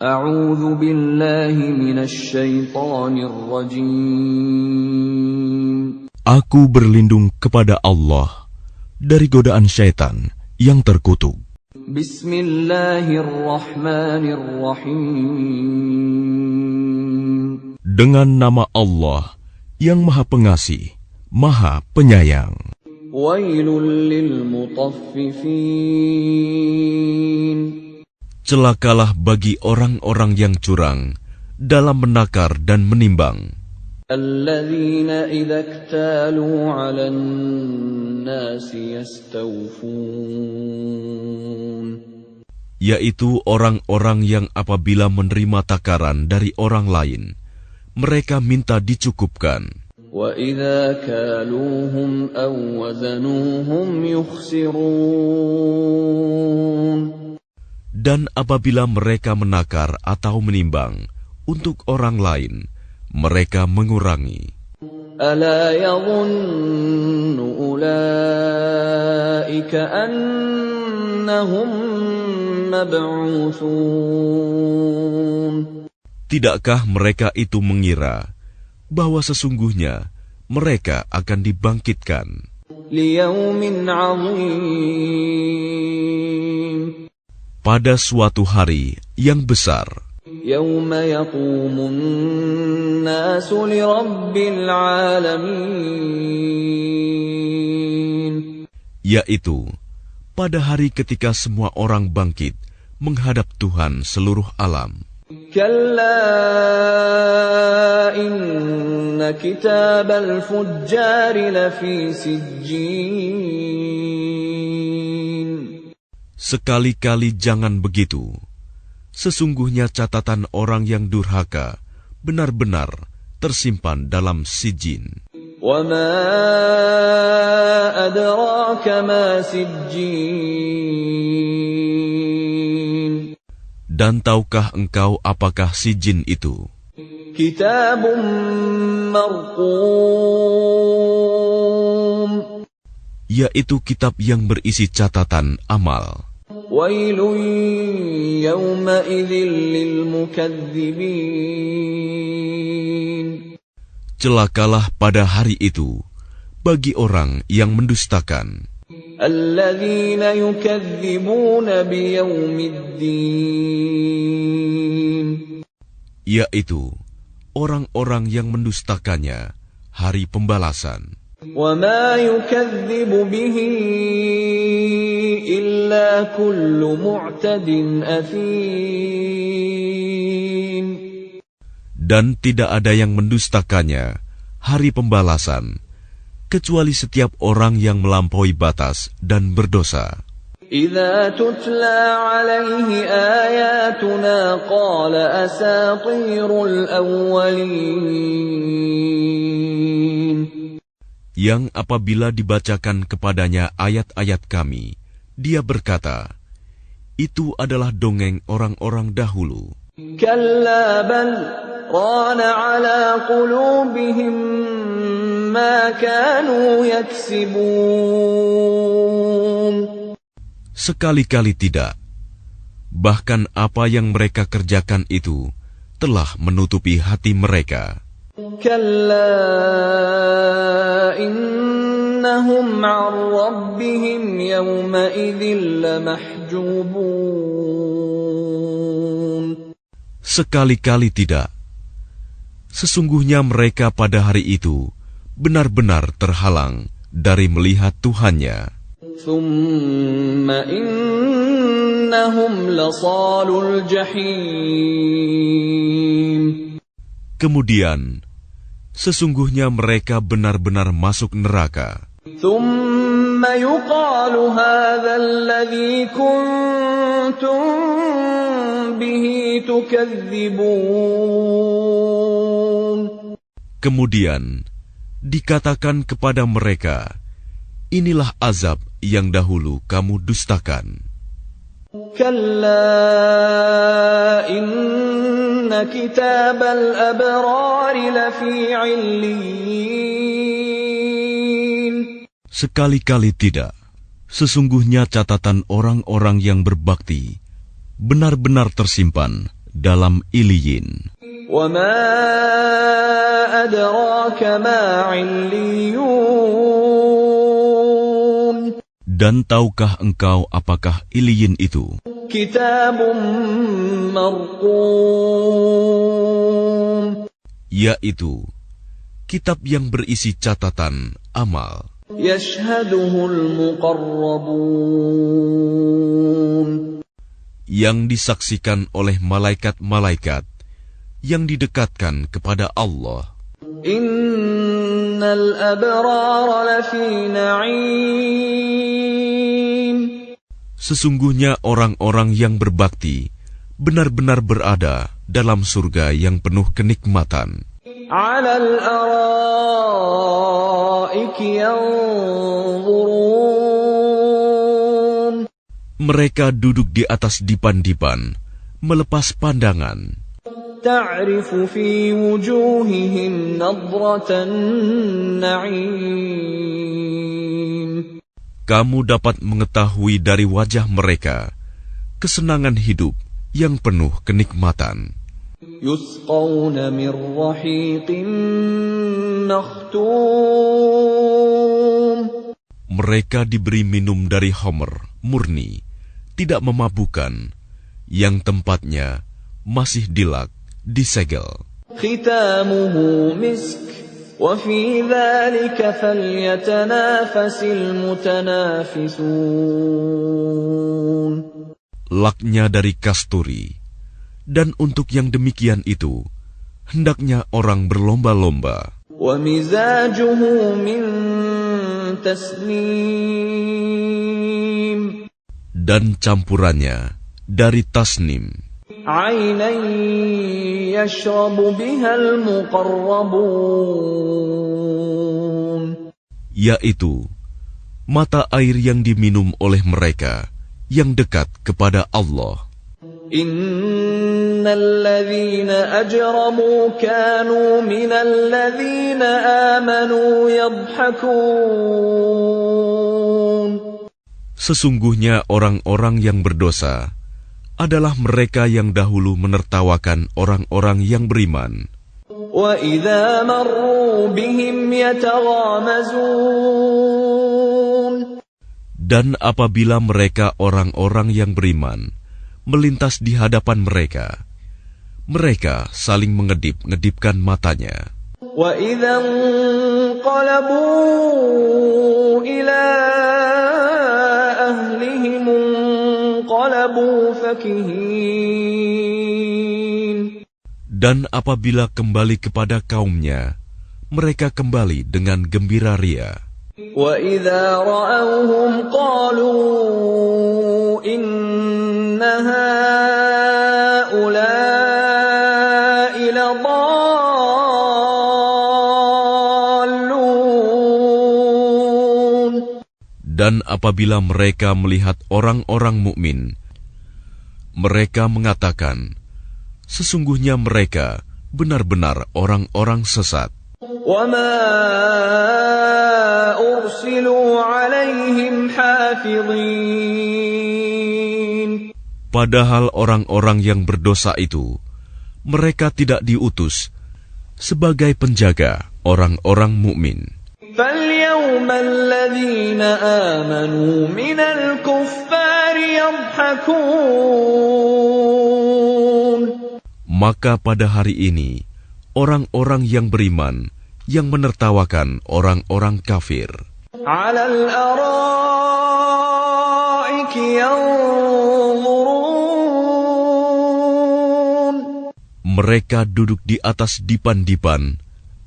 A'udzu billahi minasy syaithanir rajim. Aku berlindung kepada Allah dari godaan syaitan yang terkutuk. Bismillahirrahmanirrahim. Dengan nama Allah yang Maha Pengasih, Maha Penyayang. Wailul lil mutaffifin. Celakalah bagi orang-orang yang curang dalam menakar dan menimbang. Alladzina idza iktalu 'alan nasi yastawfun. Yaitu orang-orang yang apabila menerima takaran dari orang lain, mereka minta dicukupkan. Wa idza kaluhum aw wazanuhum yukhsirun. Dan apabila mereka menakar atau menimbang untuk orang lain, mereka mengurangi. Ala yadhunnu ulaika annahum mab'utsun. Tidakkah mereka itu mengira bahwa sesungguhnya mereka akan dibangkitkan Liyaumin 'azim. pada suatu hari yang besar, Yauma yaqumun nasu lirabbil alamin. yaitu pada hari ketika semua orang bangkit menghadap Tuhan seluruh alam. Kalla inna kitabal fujjari lafi sijjin. Sekali-kali jangan begitu. Sesungguhnya catatan orang yang durhaka benar-benar tersimpan dalam sijin. Wa ma adraka ma sijjin. Dan tahukah engkau apakah sijin itu? Kitabun marqum. Yaitu kitab yang berisi catatan amal. Wailun yawma idzin lil mukadzibin. Celakalah pada hari itu bagi orang yang mendustakan. Alladzina yukadzibuna biyaumiddin. Yaitu orang-orang yang mendustakannya hari pembalasan. Wa ma yukadzibu bihi illa kullu mu'tadin athim. Dan tidak ada yang mendustakannya hari pembalasan kecuali setiap orang yang melampaui batas dan berdosa. Idza tutla alaihi ayatuna qala asatirul awwalin. Yang apabila dibacakan kepadanya ayat-ayat kami, dia berkata, itu adalah dongeng orang-orang dahulu. Kalla bal rana ala qulubihim ma kanu yaksibun. Sekali-kali tidak. Bahkan apa yang mereka kerjakan itu telah menutupi hati mereka. Kalla innahum 'an rabbihim yawma idzin lamahjubun. Sekali-kali tidak. Sesungguhnya mereka pada hari itu benar-benar terhalang dari melihat Tuhannya. Thumma innahum lasalul jahim. Kemudian, sesungguhnya mereka benar-benar masuk neraka. Thumma yuqalu hadha alladhi kuntum bihi tukadzibun. Kemudian, dikatakan kepada mereka, inilah azab yang dahulu kamu dustakan. Kalla inna kitabal abrari lafi 'illiyin. Sekali-kali tidak. Sesungguhnya catatan orang-orang yang berbakti benar-benar tersimpan dalam Iliyin. وَمَا أَدْرَاكَ مَا عِلِّيُّونَ Dan tahukah engkau apakah Iliyin itu? كِتَابٌ مَّرْقُومٌ Yaitu kitab yang berisi catatan amal. يَشْهَدُهُ الْمُقَرَّبُونَ Yang disaksikan oleh malaikat-malaikat yang didekatkan kepada Allah. Innal abrara lafi na'im. Sesungguhnya orang-orang yang berbakti benar-benar berada dalam surga yang penuh kenikmatan. 'Alal araiki yanzurun. Mereka duduk di atas dipan-dipan, melepas pandangan. Ta'rifu fi wujuhihim nadratan na'im. Kamu dapat mengetahui dari wajah mereka kesenangan hidup yang penuh kenikmatan. Yusqawna min rahiqin makhtum. Mereka diberi minum dari homer murni, tidak memabukkan, yang tempatnya masih dilak, disegel. Khitamuhu misk, wa fi dhalika falyatanafasil mutanafisun. Laknya dari kasturi, dan untuk yang demikian itu, hendaknya orang berlomba-lomba. Wa mizajuhu min tasnim. Dan campurannya dari tasnim. Aynan yashrabu bihal muqarrabun. Yaitu mata air yang diminum oleh mereka yang dekat kepada Allah. Innal ladzina ajramu kanu minal ladzina amanu yadhhakun. Sesungguhnya orang-orang yang berdosa adalah mereka yang dahulu menertawakan orang-orang yang beriman. Wa idza marru bihim yataghamazun. Dan apabila mereka orang-orang yang beriman melintas di hadapan mereka, mereka saling mengedip-ngedipkan matanya. Wa idza qalabu ila ahlihim qalabu fakihin. Dan apabila kembali kepada kaumnya, mereka kembali dengan gembira ria. Wa idza ra'awhum qalu inna haula'i ladallun. Dan apabila mereka melihat orang-orang mukmin, mereka mengatakan, sesungguhnya mereka benar-benar orang-orang sesat. وَمَا أُرْسِلُوا عَلَيْهِمْ حَافِظِينَ. Padahal orang-orang yang berdosa itu, mereka tidak diutus sebagai penjaga orang-orang mukmin. فَالْيَوْمَ الَّذِينَ آمَنُوا مِنَ الْكُفَّارِ يَضْحَكُونَ. Maka pada hari ini, orang-orang yang beriman yang menertawakan orang-orang kafir. Alal araiki yanzurun. Mereka duduk di atas dipan-dipan,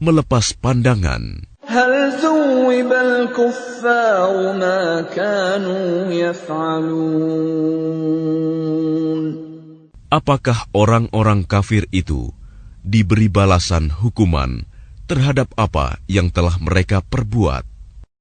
melepas pandangan. Hal zuwibal kuffaru ma kanu yaf'alun. Apakah orang-orang kafir itu diberi balasan hukuman terhadap apa yang telah mereka perbuat?